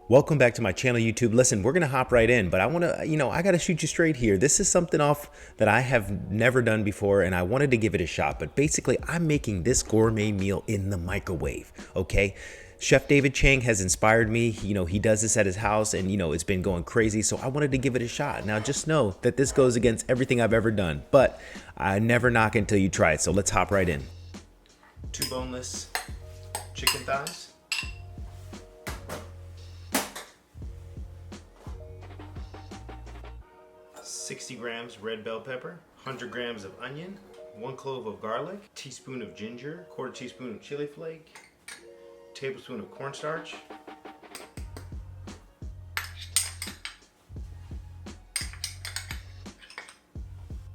Welcome back to my channel, YouTube. Listen, we're gonna hop right in, but I wanna, I gotta shoot you straight here. This is something off that I have never done before, and I wanted to give it a shot. But basically, I'm making this gourmet meal in the microwave. Okay, Chef David Chang has inspired me. He does this at his house, and it's been going crazy. So I wanted to give it a shot. Now, just know that this goes against everything I've ever done, but I never knock it until you try it. So let's hop right in. Two boneless chicken thighs. 60 grams red bell pepper, 100 grams of onion, 1 clove of garlic, teaspoon of ginger, quarter teaspoon of chili flake, tablespoon of cornstarch,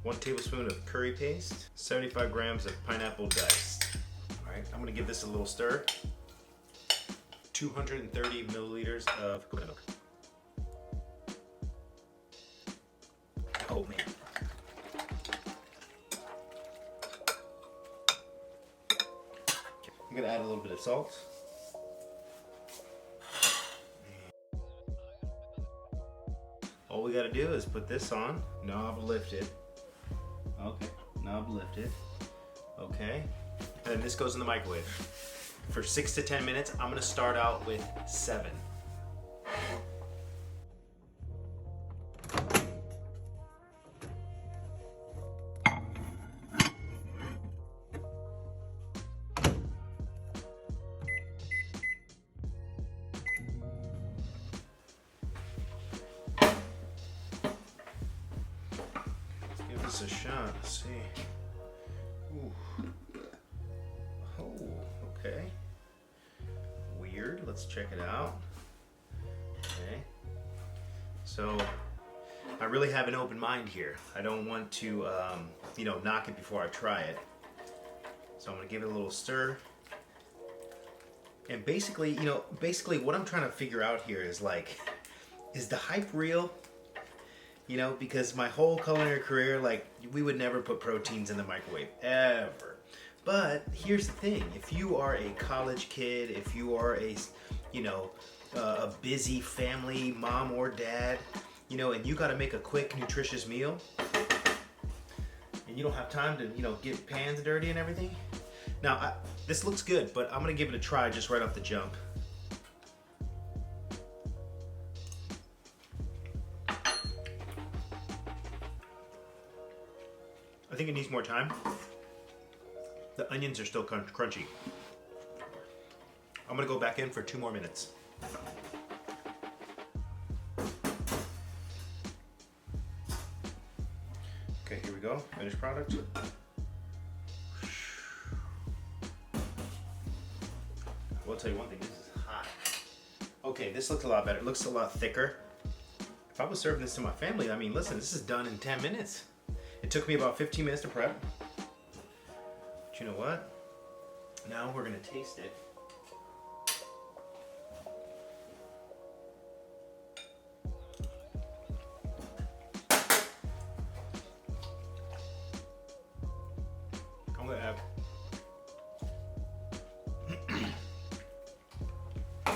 one tablespoon of curry paste, 75 grams of pineapple diced. All right, I'm gonna give this a little stir. 230 milliliters of coconut milk. Oh man. I'm gonna add a little bit of salt. All we gotta do is put this on, knob lifted. Okay, knob lifted. Okay, and then this goes in the microwave for 6 to 10 minutes. I'm gonna start out with 7. Give this a shot. Let's see. Ooh. Oh, okay. Weird. Let's check it out. Okay. So I really have an open mind here. I don't want to, knock it before I try it. So I'm gonna give it a little stir. And basically, what I'm trying to figure out here is like, is the hype real? Because my whole culinary career, we would never put proteins in the microwave, ever. But here's the thing, if you are a college kid, if you are a busy family, mom or dad, and you gotta make a quick, nutritious meal, and you don't have time to, get pans dirty and everything. Now, this looks good, but I'm gonna give it a try just right off the jump. I think it needs more time. The onions are still crunchy. I'm gonna go back in for 2 more minutes. Okay, here we go. Finished product. I will tell you one thing, this is hot. Okay, this looks a lot better. It looks a lot thicker. If I was serving this to my family, listen, this is done in 10 minutes. It took me about 15 minutes to prep. But you know what? Now we're gonna taste it. I'm gonna add a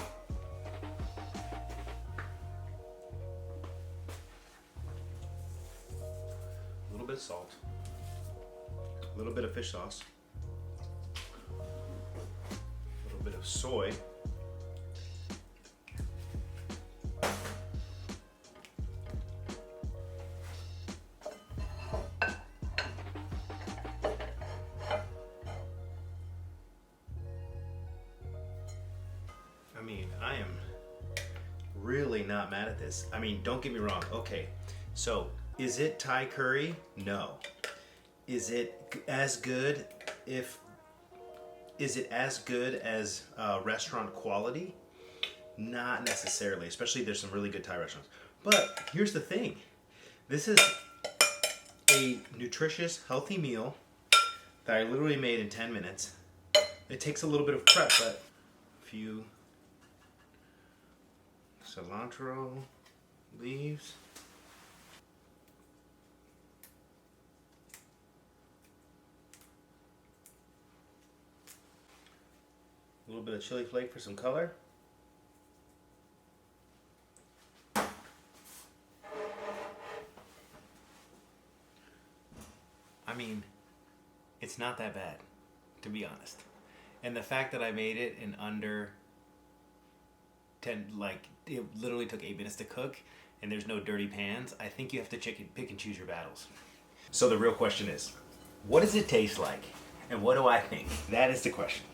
little bit of salt, a little bit of fish sauce, a little bit of soy, I am really not mad at this. Don't get me wrong. Okay, so is it Thai curry? No. Is it as good as restaurant quality? Not necessarily, especially there's some really good Thai restaurants. But here's the thing. This is a nutritious, healthy meal that I literally made in 10 minutes. It takes a little bit of prep, but a few cilantro leaves. A little bit of chili flake for some color. I mean, it's not that bad, to be honest. And the fact that I made it in under 10, like, it literally took 8 minutes to cook, and there's no dirty pans, I think you have to pick and choose your battles. So the real question is, what does it taste like? And what do I think? That is the question.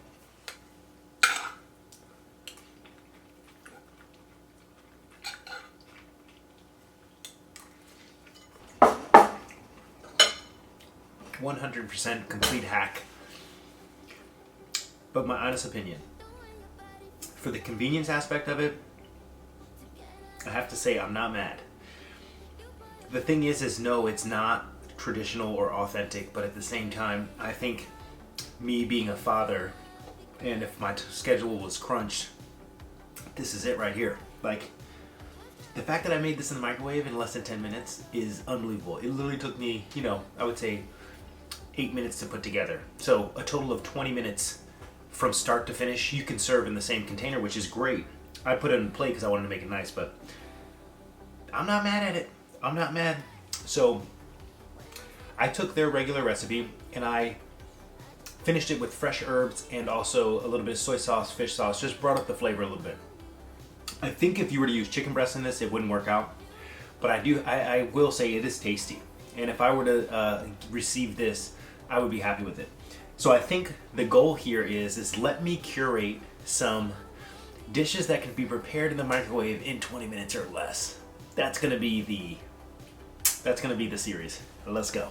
%100% complete hack. But my honest opinion, for the convenience aspect of it, I have to say I'm not mad. The thing is no, it's not traditional or authentic, but at the same time, I think me being a father, and if my schedule was crunched, this is it right here. Like, the fact that I made this in the microwave in less than 10 minutes is unbelievable. It literally took me, I would say 8 minutes to put together. So a total of 20 minutes from start to finish. You can serve in the same container, which is great. I put it in a plate because I wanted to make it nice, but I'm not mad at it. I'm not mad. So I took their regular recipe and I finished it with fresh herbs and also a little bit of soy sauce, fish sauce, just brought up the flavor a little bit. I think if you were to use chicken breast in this, it wouldn't work out. But I will say it is tasty. And if I were to receive this, I would be happy with it. So I think the goal here is let me curate some dishes that can be prepared in the microwave in 20 minutes or less. That's gonna be the series. Let's go.